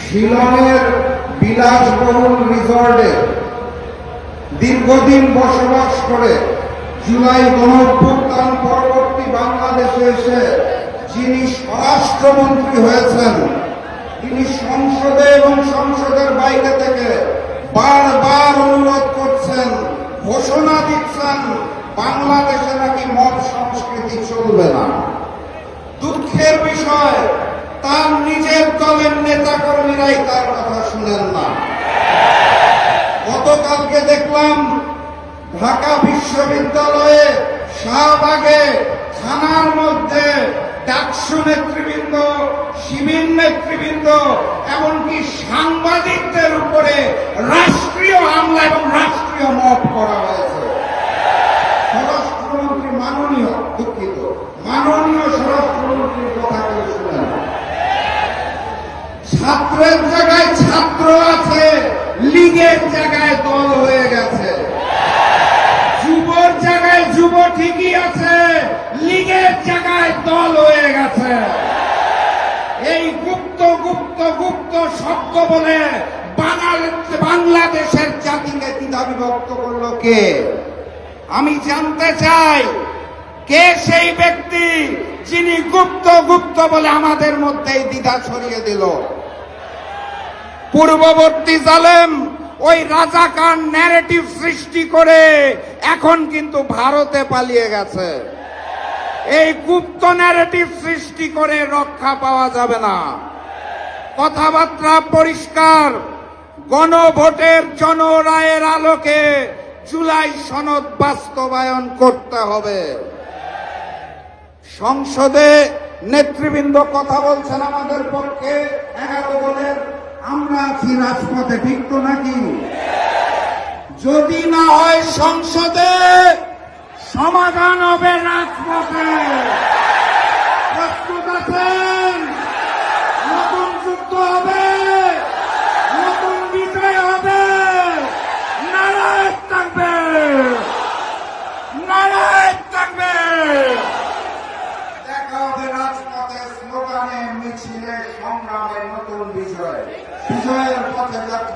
শিলংয়ের বিলাসবহুল রিসর্টে দীর্ঘদিন বসবাস করে জুলাই গণঅভ্যুত্থান পরবর্তী বাংলাদেশে এসে যিনি স্বরাষ্ট্রমন্ত্রী হয়েছেন, তিনি সংসদে এবং সংসদের বাইরে থেকে বারবার অনুরোধ করছেন, ঘোষণা দিচ্ছেন বাংলাদেশে নাকি মব সংস্কৃতি চলবে না। দুঃখের বিষয়, তার নিজের দলের নেতাকর্মীরাই তার কথা শুনেন না। গতকালকে দেখলাম ঢাকা বিশ্ববিদ্যালয়ে শাহবাগে থানার মধ্যে ডাকসু নেতৃবৃন্দ, শিবির নেতৃবৃন্দ, এমনকি সাংবাদিকদের উপরে রাষ্ট্রীয় হামলা এবং রাষ্ট্রীয় মব করা হয়েছে। স্বরাষ্ট্রমন্ত্রী মাননীয় স্বরাষ্ট্রমন্ত্রীর কথা কেউ শুনেন না। ছাত্রের জায়গায় ছাত্র আছে, লীগের জায়গায় দল হয়ে গেছে। যুবর জায়গায় যুব ঠিকই আছে, লীগের জায়গায় দল হয়ে গেছে। এই গুপ্ত গুপ্ত গুপ্ত শব্দ বলে বাংলাদেশের জাতিকে দ্বিধা বিভক্ত করলো কে? আমি জানতে চাই, কে সেই ব্যক্তি যিনি গুপ্ত গুপ্ত বলে আমাদের মধ্যে দ্বিধা ছড়িয়ে দিল? পূর্ববর্তী জালেম ওই রাজাকার ন্যারেটিভ সৃষ্টি করে এখন কিন্তু ভারতে পালিয়ে গেছে। এই গুপ্ত ন্যারেটিভ সৃষ্টি করে রক্ষা পাওয়া যাবে না। কথাবার্তা পরিষ্কার, গণভোটের জনরায়ের আলোকে জুলাই সনদ বাস্তবায়ন করতে হবে। সংসদে নেতৃবৃন্দ কথা বলছেন আমাদের পক্ষে, 11 দলের আমরা আছি রাজপথে, ঠিক তো নাকি? যদি না হয় সংসদে, সমাধান হবে রাজপথে। প্রস্তুত আছেন? নতুন যুদ্ধ হবে, নতুন বিজয় হবে। নারায় থাকবে, নারায় থাকবে। দেখা হবে রাজপথে, স্লোগানে, মিছিলে, সংগ্রামে নতুন বিজয়। বিজয়ের পথে যাত্রা।